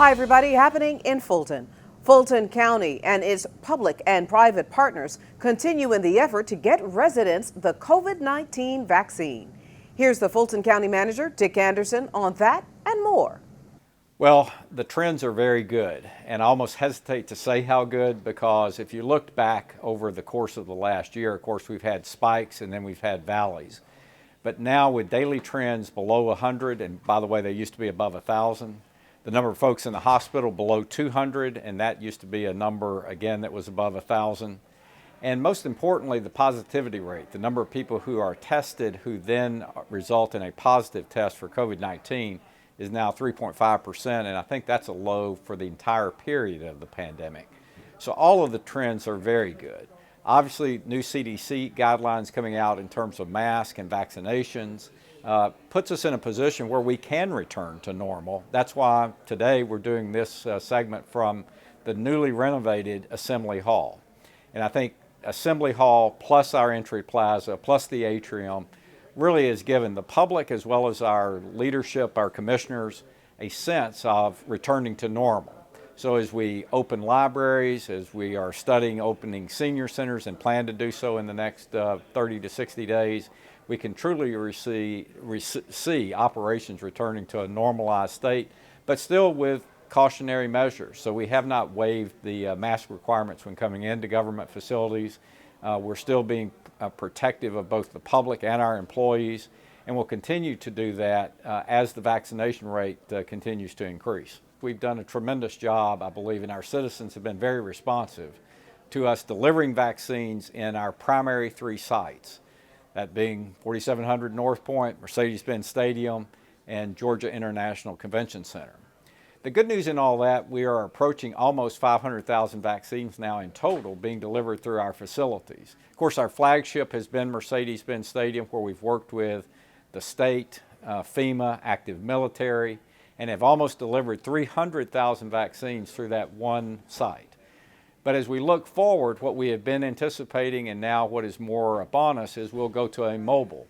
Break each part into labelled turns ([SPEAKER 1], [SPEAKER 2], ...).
[SPEAKER 1] Hi, everybody. Happening in Fulton. Fulton County and its public and private partners continue in the effort to get residents the COVID-19 vaccine. Here's the Fulton County Manager, Dick Anderson, on that and more.
[SPEAKER 2] Well, the trends are very good, and I almost hesitate to say how good because if you looked back over the course of the last year, of course, we've had spikes and then we've had valleys. But now with daily trends below 100, and by the way, they used to be above 1,000, the number of folks in the hospital below 200, and that used to be a number, again, that was above 1,000. And most importantly, the positivity rate, the number of people who are tested who then result in a positive test for COVID-19 is now 3.5%, and I think that's a low for the entire period of the pandemic. So all of the trends are very good. Obviously, new CDC guidelines coming out in terms of masks and vaccinations puts us in a position where we can return to normal. That's why today we're doing this segment from the newly renovated Assembly Hall. And I think Assembly Hall plus our entry plaza plus the atrium really has given the public as well as our leadership, our commissioners, a sense of returning to normal. So as we open libraries, as we are studying opening senior centers and plan to do so in the next 30 to 60 days, we can truly see operations returning to a normalized state, but still with cautionary measures. So we have not waived the mask requirements when coming into government facilities. We're still being protective of both the public and our employees, and we'll continue to do that as the vaccination rate continues to increase. We've done a tremendous job, I believe, and our citizens have been very responsive to us delivering vaccines in our primary three sites, that being 4700 North Point, Mercedes-Benz Stadium, and Georgia International Convention Center. The good news in all that, we are approaching almost 500,000 vaccines now in total being delivered through our facilities. Of course, our flagship has been Mercedes-Benz Stadium, where we've worked with the state, FEMA, active military, and have almost delivered 300,000 vaccines through that one site. But as we look forward, what we have been anticipating and now what is more upon us is we'll go to a mobile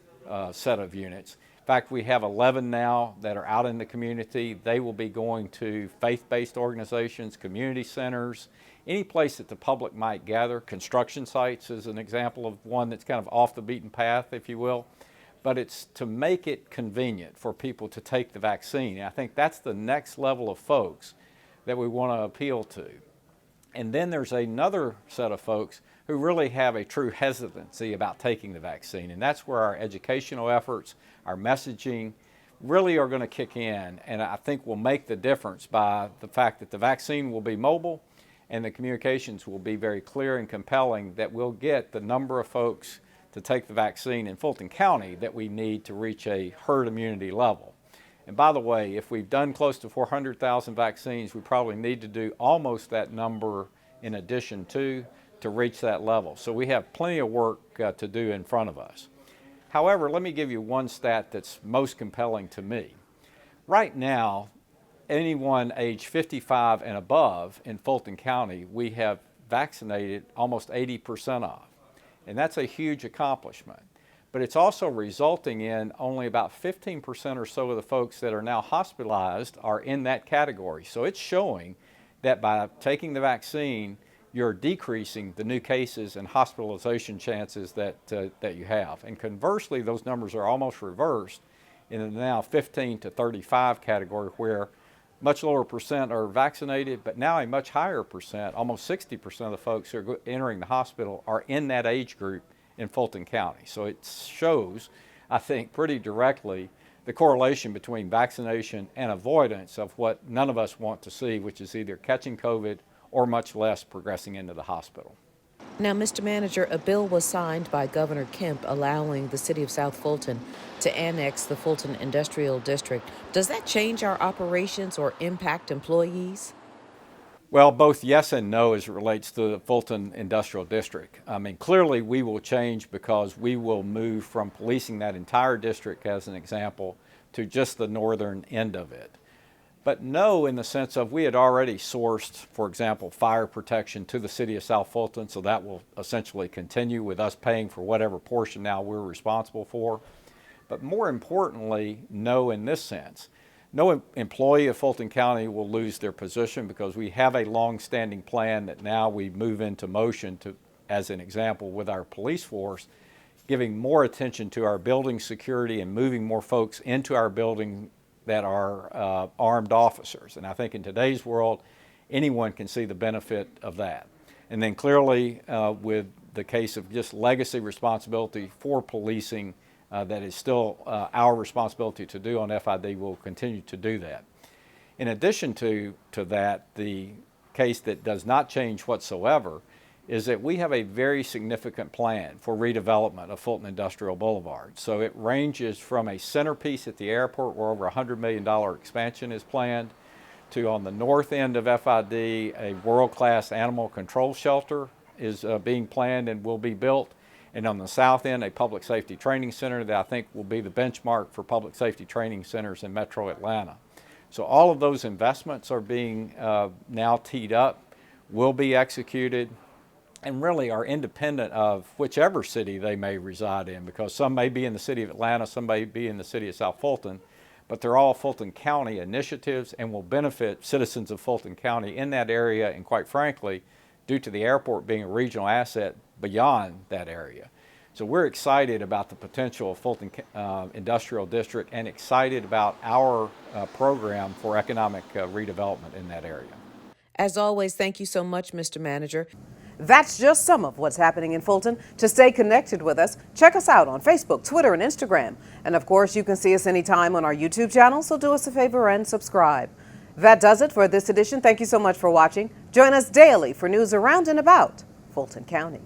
[SPEAKER 2] set of units. In fact, we have 11 now that are out in the community. They will be going to faith-based organizations, community centers, any place that the public might gather. Construction sites is an example of one that's kind of off the beaten path, if you will. But it's to make it convenient for people to take the vaccine. And I think that's the next level of folks that we want to appeal to. And then there's another set of folks who really have a true hesitancy about taking the vaccine. And that's where our educational efforts, our messaging really are going to kick in. And I think will make the difference by the fact that the vaccine will be mobile and the communications will be very clear and compelling that we'll get the number of folks to take the vaccine in Fulton County that we need to reach a herd immunity level. And by the way, if we've done close to 400,000 vaccines, we probably need to do almost that number in addition to reach that level. So we have plenty of work to do in front of us. However, let me give you one stat that's most compelling to me. Right now, anyone age 55 and above in Fulton County, we have vaccinated almost 80% of. And that's a huge accomplishment. But it's also resulting in only about 15% or so of the folks that are now hospitalized are in that category. So it's showing that by taking the vaccine, you're decreasing the new cases and hospitalization chances that you have. And conversely, those numbers are almost reversed in the now 15 to 35 category, where much lower percent are vaccinated, but now a much higher percent, almost 60% of the folks who are entering the hospital are in that age group in Fulton County. So it shows, I think, pretty directly the correlation between vaccination and avoidance of what none of us want to see, which is either catching COVID or much less progressing into the hospital.
[SPEAKER 3] Now, Mr. Manager, a bill was signed by Governor Kemp allowing the city of South Fulton to annex the Fulton Industrial District. Does that change our operations or impact employees?
[SPEAKER 2] Well, both yes and no as it relates to the Fulton Industrial District. I mean, clearly we will change because we will move from policing that entire district, as an example, to just the northern end of it. But no, in the sense of we had already sourced, for example, fire protection to the city of South Fulton, so that will essentially continue with us paying for whatever portion now we're responsible for. But more importantly, no in this sense, No employee of Fulton County will lose their position because we have a long-standing plan that now we move into motion to, as an example, with our police force, giving more attention to our building security and moving more folks into our building that are armed officers. And I think in today's world, anyone can see the benefit of that. And then clearly, with the case of just legacy responsibility for policing, that is still our responsibility to do on FID, we'll continue to do that. In addition to that, the case that does not change whatsoever is that we have a very significant plan for redevelopment of Fulton Industrial Boulevard. So it ranges from a centerpiece at the airport where over $100 million expansion is planned, to on the north end of FID, a world-class animal control shelter is being planned and will be built. And on the south end, a public safety training center that I think will be the benchmark for public safety training centers in Metro Atlanta. So all of those investments are being now teed up, will be executed, and really are independent of whichever city they may reside in, because some may be in the city of Atlanta, some may be in the city of South Fulton, but they're all Fulton County initiatives and will benefit citizens of Fulton County in that area, and quite frankly, due to the airport being a regional asset, beyond that area. So we're excited about the potential of Fulton Industrial District and excited about our program for economic redevelopment in that area.
[SPEAKER 3] As always, thank you so much, Mr. Manager.
[SPEAKER 1] That's just some of what's happening in Fulton. To stay connected with us, check us out on Facebook, Twitter, and Instagram. And of course, you can see us anytime on our YouTube channel, so do us a favor and subscribe. That does it for this edition. Thank you so much for watching. Join us daily for news around and about Fulton County.